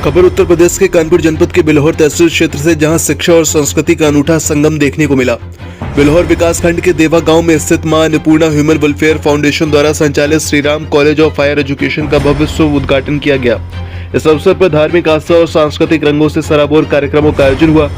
खबर उत्तर प्रदेश के कानपुर जनपद के बिल्हौर तहसील क्षेत्र से, जहां शिक्षा और संस्कृति का अनूठा संगम देखने को मिला। बिल्हौर विकास खंड के देवा गांव में स्थित मां अन्नपूर्णा ह्यूमन वेलफेयर फाउंडेशन द्वारा संचालित Shri Ram college of higher education का भव्य शुभ उद्घाटन किया गया। इस अवसर पर धार्मिक आस्था और सांस्कृतिक रंगों से सराबोर कार्यक्रमों का आयोजन हुआ।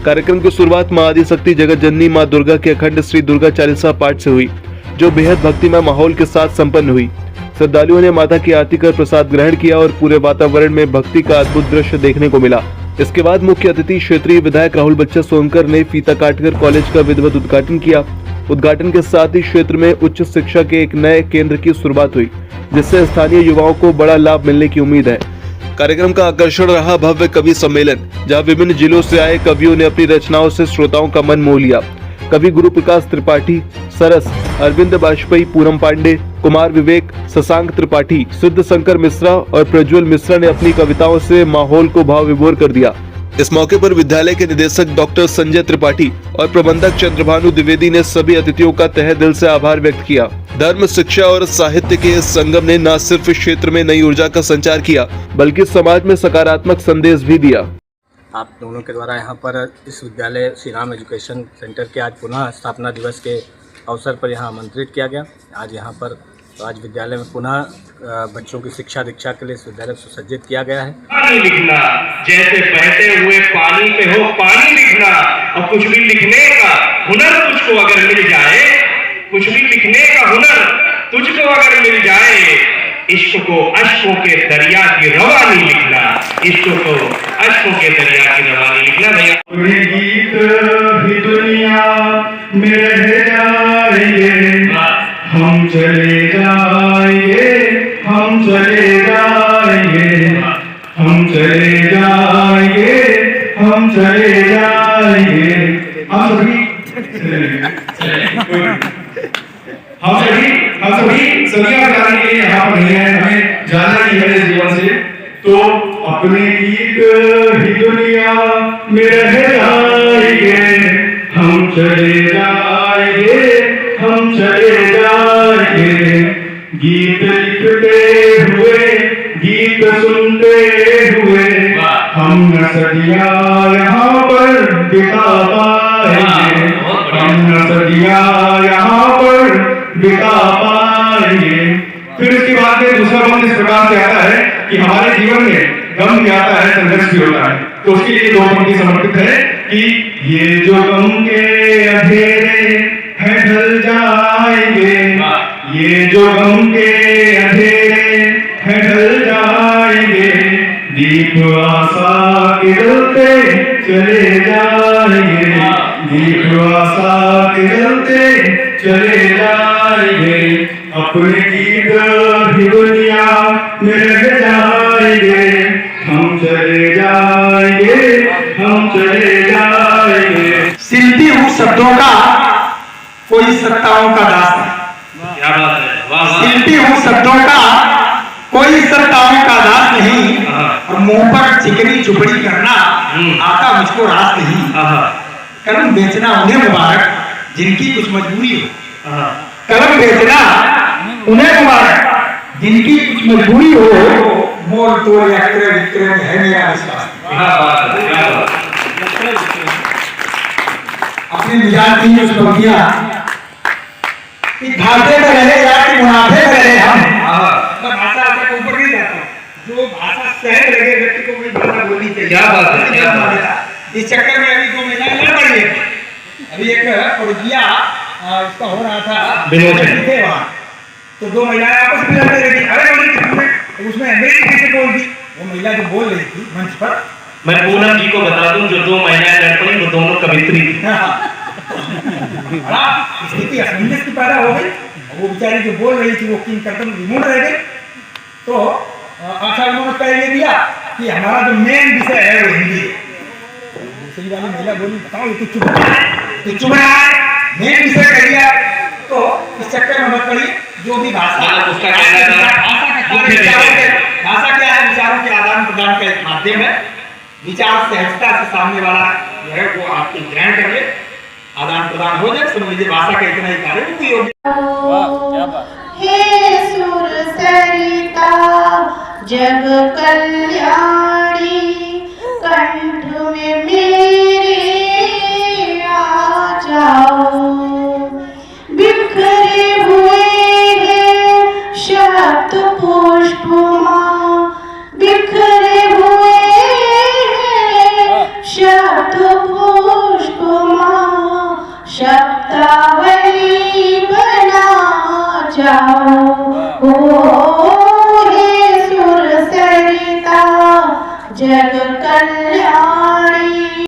कार्यक्रम की शुरुआत मां आदिशक्ति जगत जननी मां दुर्गा के अखंड श्री दुर्गा चालीसा पाठ से हुई, जो बेहद भक्तिमय माहौल के साथ संपन्न हुई। श्रद्धालुओं ने माता की आरती कर प्रसाद ग्रहण किया और पूरे वातावरण में भक्ति का अद्भुत दृश्य देखने को मिला। इसके बाद मुख्य अतिथि क्षेत्रीय विधायक राहुल बच्चा सोनकर ने फीता काटकर कॉलेज का विधिवत उद्घाटन किया। उद्घाटन के साथ ही क्षेत्र में उच्च शिक्षा के एक नए केंद्र की शुरुआत हुई, जिससे स्थानीय युवाओं को बड़ा लाभ मिलने की उम्मीद है। कार्यक्रम का आकर्षण रहा भव्य कवि सम्मेलन, जहां विभिन्न जिलों से आए कवियों ने अपनी रचनाओं से श्रोताओं का मन मोह लिया। कवि गुरु प्रकाश त्रिपाठी, सरस, अरविंद बाजपेयी, पूनम पांडे, कुमार विवेक, शशांक त्रिपाठी, सिद्ध शंकर मिश्रा और प्रज्वल मिश्रा ने अपनी कविताओं से माहौल को भाव विभोर कर दिया। इस मौके पर विद्यालय के निदेशक डॉक्टर संजय त्रिपाठी और प्रबंधक चंद्रभानु द्विवेदी ने सभी अतिथियों का तहे दिल से आभार व्यक्त किया। धर्म, शिक्षा और साहित्य के इस संगम ने न सिर्फ क्षेत्र में नई ऊर्जा का संचार किया, बल्कि समाज में सकारात्मक संदेश भी दिया। आप दोनों के द्वारा यहाँ पर इस विद्यालय श्री राम एजुकेशन सेंटर के आज पुनः स्थापना दिवस के अवसर पर यहाँ आमंत्रित किया गया। आज यहाँ पर आज विद्यालय में पुनः बच्चों की शिक्षा दीक्षा के लिए इस विद्यालय को सुसज्जित किया गया है। पानी लिखना, जैसे बहते हुए पानी पे हो पानी लिखना, और कुछ भी लिखने का हुनर तुझको अगर मिल जाए, कुछ भी लिखने का हुनर तुझको अगर मिल जाए, इश्क को अश्कों के दरिया की रवानी लिखना, इश्क को अश्कों के दरिया की रवानी लिखना। भैया गीत भी दुनिया में रह जाएंगे, हम चले जाएंगे, हम चले जाएंगे, हम चले जाएंगे, हम चले जाएंगे। हम सभी जाने के लिए यहाँ पर नहीं है, हमें जाना ही है जीवन से। तो अपने गीत ही दुनिया में रह जाएंगे, हम चले जाएंगे, हम चले जाएंगे। गीत लिखते हुए, गीत सुनते हुए, हम न सदियां यहाँ पर बिता पाएंगे, हम न सदियां यहाँ पर बिता पाएंगे। फिर इसके बाद में दूसरा बंद इस प्रकार से आता है कि हमारे जीवन में गम भी आता है, संघर्ष भी होता है। तो उसके लिए दो पंक्ति समर्पित है कि ये जो गम के अंधेरे हैं ढल जाएंगे, ये जो गम के अंधेरे हैं ढल जाएंगे, दीप आशा के जलते चले जाएंगे, दीप आशा के जलते चले जाएंगे। अपने गीत भी दुनिया में रह जाएंगे, हम चले जाएंगे, हम चले जाएंगे। सिलती हूँ शब्दों का कोई सत्ताओं का दास नहीं, क्या बात है, वाह। सिलती हूँ शब्दों का कोई सत्ताओं का दास नहीं, और मुंह पर चिकनी चुपड़ी करना आता मुझको रास नहीं। कलम बेचना उन्हें मुबारक जिनकी कुछ मजबूरी हो, कलम बेचना उन्हें मुबारक जिनकी कुछ मजबूरी हो, मोल तोड़ या क्रय विक्रय में है मेरा विश्वास। अपने मिजाज की जो सुबगियां कि घाटे में रहे या कि मुनाफे में रहे, हम भाषा का ऊपर नहीं जाता, जो भाषा सहज लगे व्यक्ति को कोई भाषा बोलनी चाहिए। क्या बात है, क्या बात है। इस चक्कर में अभी दो महिलाएं लड़ पड़ी है। अभी एक फौजिया उसका हो रहा था वहाँ, तो दो महिलाएं आपस में लड़ रही थी। अरे उसमें अंग्रेजी कैसे बोल दी, वो महिला जो बोल रही थी मंच पर, मैं पूनम जी को बता दूं, जो दो महिलाएं लड़ पड़ी वो दोनों कवित्री थी। स्थिति असमंजस की पैदा हो गई, वो बेचारी जो बोल रही थी वो किन कर्तव्य विमूढ़ रह गई। तो अच्छा उन्होंने कह ये दिया कि हमारा जो मेन विषय है वो हिंदी है। दूसरी वाली महिला बोली बताओ ये तो चुप रहा है, मेन विषय कह दिया। तो इस चक्कर में मत पड़िए, जो भी भाषा उसका भाषा क्या है, विचारों के आदान प्रदान का एक माध्यम है। विचार सहजता से सामने वाला जो है वो आपकी ग्रहण कर ले, आदान प्रदान हो जाए, समझ लीजिए भाषा का इतना ही कार्य उपयोग। हे सुर सरिता जग कल्याणी जाओ। ओ